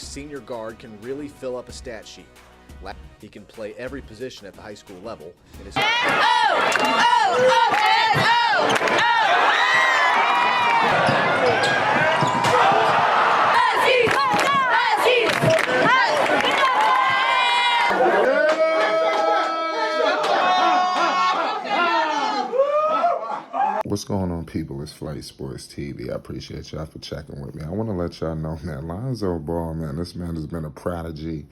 senior guard can really fill up a stat sheet. He can play every position at the high school level. And his What's going on, people? It's Flight Sports TV. I appreciate y'all for checking with me. I want to let y'all know, man, Lonzo Ball, man, this man has been a prodigy,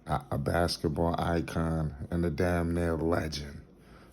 a basketball icon, and a damn near legend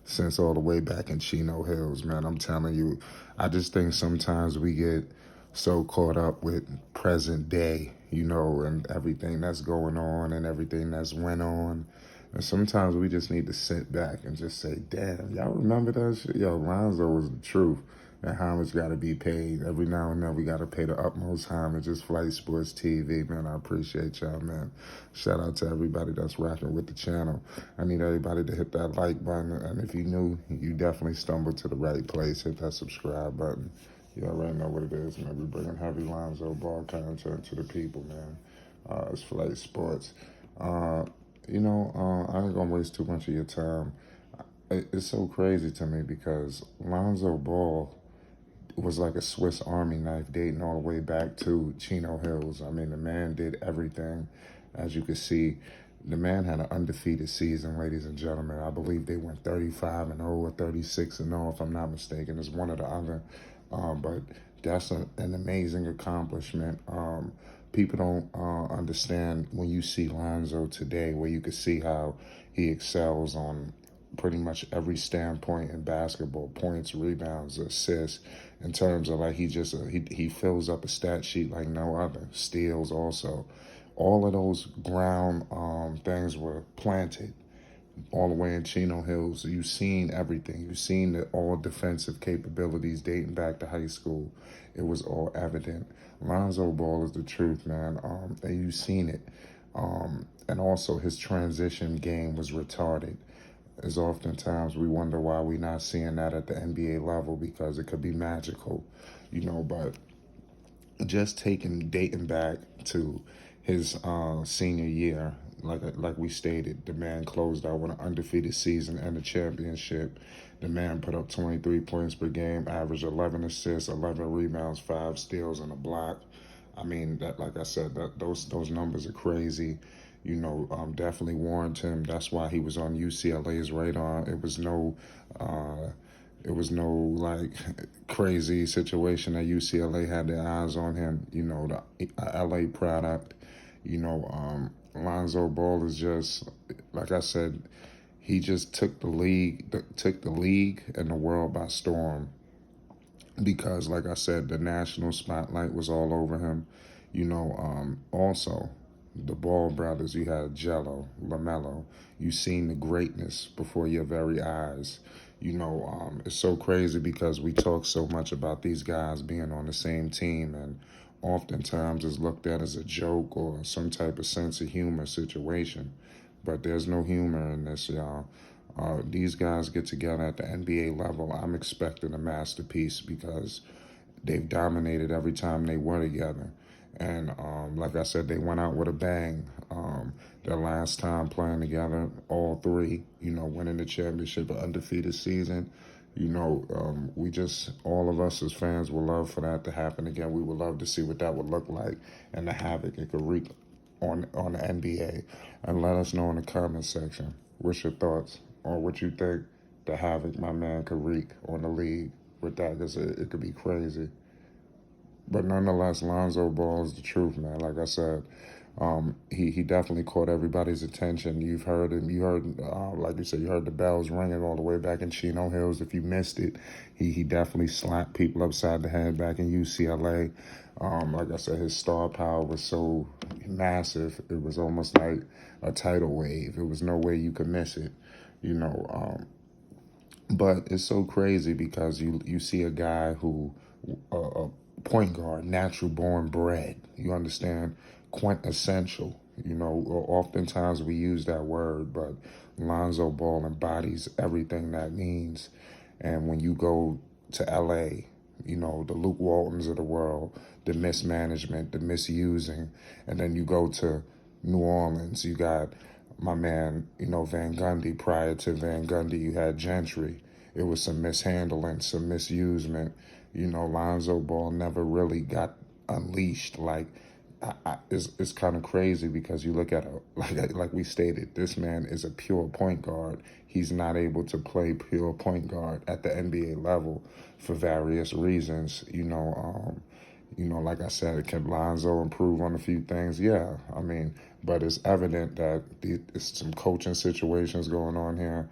since all the way back in Chino Hills, man. I'm telling you, I just think sometimes we get so caught up with present day, you know, and everything that's going on and everything that's went on. And sometimes we just need to sit back and just say, damn, y'all remember that shit? Yo, Lonzo was the truth. And homage got to be paid. Every now and then we got to pay the utmost homage. It's Flight Sports TV, man. I appreciate y'all, man. Shout out to everybody that's rocking with the channel. I need everybody to hit that like button. And if you new, you definitely stumbled to the right place. Hit that subscribe button. You already know what it is, man. We're bringing heavy Lonzo Ball content to the people, man. It's Flight Sports. I ain't gonna waste too much of your time. It's so crazy to me because Lonzo Ball was like a Swiss Army knife dating all the way back to Chino Hills. I mean, the man did everything. As you can see, the man had an undefeated season, ladies and gentlemen. I believe they went 35-0 or 36-0, if I'm not mistaken. It's one or the other. But that's an amazing accomplishment. People don't understand when you see Lonzo today, where you can see how he excels on pretty much every standpoint in basketball: points, rebounds, assists. In terms of like he fills up a stat sheet like no other. Steals also. All of those ground things were planted all the way in Chino Hills. You've seen everything. You've seen the all defensive capabilities dating back to high school. It was all evident. Lonzo Ball is the truth, man. And you've seen it. And also his transition game was retarded. As oftentimes we wonder why we're not seeing that at the NBA level, because it could be magical, you know. But just dating back to his senior year, like we stated, the man closed out with an undefeated season and a championship. The man put up 23 points per game, averaged 11 assists, 11 rebounds, 5 steals, and a block. I mean, that, like I said, those numbers are crazy. You know, definitely warrant him. That's why he was on UCLA's radar. It was no like crazy situation that UCLA had their eyes on him. You know, the LA product. You know, Lonzo Ball is just, like I said, he just took the league and the world by storm. Because, like I said, the national spotlight was all over him. You know, also the Ball brothers, you had Jello, LaMelo. You seen the greatness before your very eyes. You know, it's so crazy because we talk so much about these guys being on the same team, and oftentimes it's looked at as a joke or some type of sense of humor situation. But there's no humor in this, y'all. These guys get together at the NBA level. I'm expecting a masterpiece because they've dominated every time they were together. And like I said, they went out with a bang. Their last time playing together, all three, you know, winning the championship, an undefeated season. You know, all of us as fans would love for that to happen again. We would love to see what that would look like and the havoc it could wreak on the NBA. And let us know in the comment section what's your thoughts on what you think the havoc my man could wreak on the league with that, because it could be crazy. But nonetheless, Lonzo Ball is the truth, man. Like I said, he definitely caught everybody's attention. You've heard him. You heard, like you said, you heard the bells ringing all the way back in Chino Hills. If you missed it, he definitely slapped people upside the head back in UCLA. Like I said, his star power was so massive. It was almost like a tidal wave. It was no way you could miss it, you know. But it's so crazy because you see a guy who, point guard, natural born bred, you understand, quintessential. You know, oftentimes we use that word, but Lonzo Ball embodies everything that means. And when you go to LA the Luke Waltons of the world, the mismanagement, the misusing. And then you go to New Orleans, you got my man, Van Gundy. Prior to Van Gundy, you had Gentry. It was some mishandling, some misusement. Lonzo Ball never really got unleashed. Like, it's kind of crazy because you look at like we stated, this man is a pure point guard. He's not able to play pure point guard at the NBA level for various reasons. Like I said, can Lonzo improve on a few things? Yeah, I mean, but it's evident that it's some coaching situations going on here.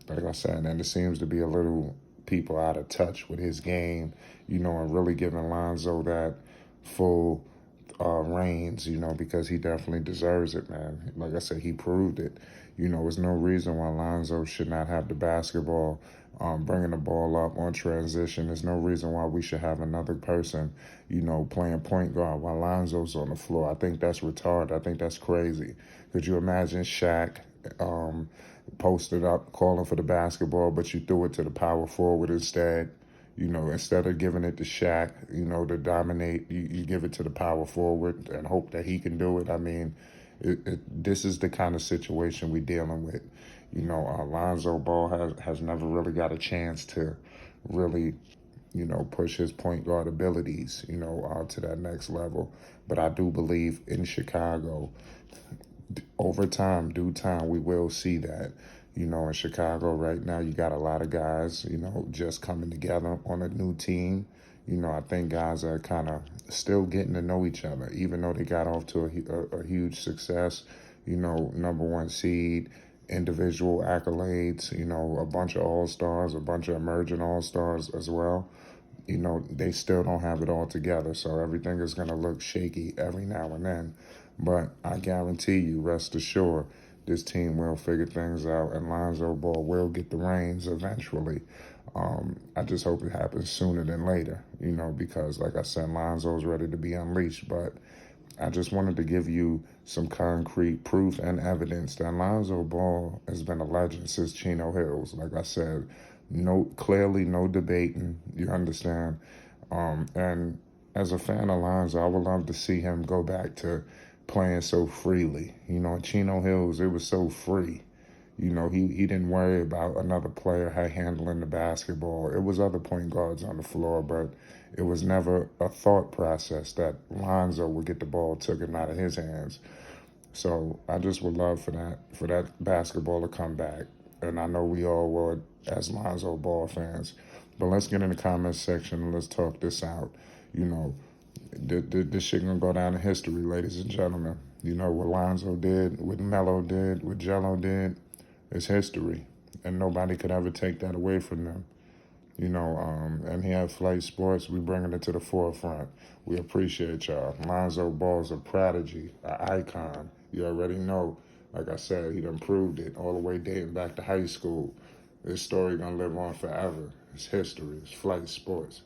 Like I said, and it seems to be a little people out of touch with his game, and really giving Lonzo that full reigns, because he definitely deserves it, man. Like I said, he proved it. There's no reason why Lonzo should not have the basketball, bringing the ball up on transition. There's no reason why we should have another person, playing point guard while Lonzo's on the floor. I think that's retarded. I think that's crazy. Could you imagine Shaq posted up calling for the basketball, but you threw it to the power forward instead? Instead of giving it to Shaq, to dominate, you give it to the power forward and hope that he can do it. I mean, this is the kind of situation we're dealing with. Lonzo Ball has never really got a chance to really, push his point guard abilities, to that next level. But I do believe in Chicago, over time, due time, we will see that. In Chicago right now, you got a lot of guys, just coming together on a new team. I think guys are kind of still getting to know each other, even though they got off to a huge success, number one seed, individual accolades, a bunch of all-stars, a bunch of emerging all-stars as well. They still don't have it all together, so everything is going to look shaky every now and then. But I guarantee you, rest assured, this team will figure things out, and Lonzo Ball will get the reins eventually. I just hope it happens sooner than later, because, like I said, Lonzo's ready to be unleashed. But I just wanted to give you some concrete proof and evidence that Lonzo Ball has been a legend since Chino Hills. Like I said, clearly no debating, you understand? And as a fan of Lonzo, I would love to see him go back to playing so freely. At Chino Hills, it was so free. He didn't worry about another player handling the basketball. It was other point guards on the floor, but it was never a thought process that Lonzo would get the ball taken out of his hands. So I just would love for that basketball to come back. And I know we all would as Lonzo Ball fans. But let's get in the comments section and let's talk this out. This shit gonna go down in history, ladies and gentlemen. What Lonzo did, what Melo did, what Jello did, is history. And nobody could ever take that away from them. And here at Flight Sports, we bringing it to the forefront. We appreciate y'all. Lonzo Ball's a prodigy, an icon. You already know. Like I said, he done proved it all the way dating back to high school. This story gonna live on forever. It's history. It's Flight Sports.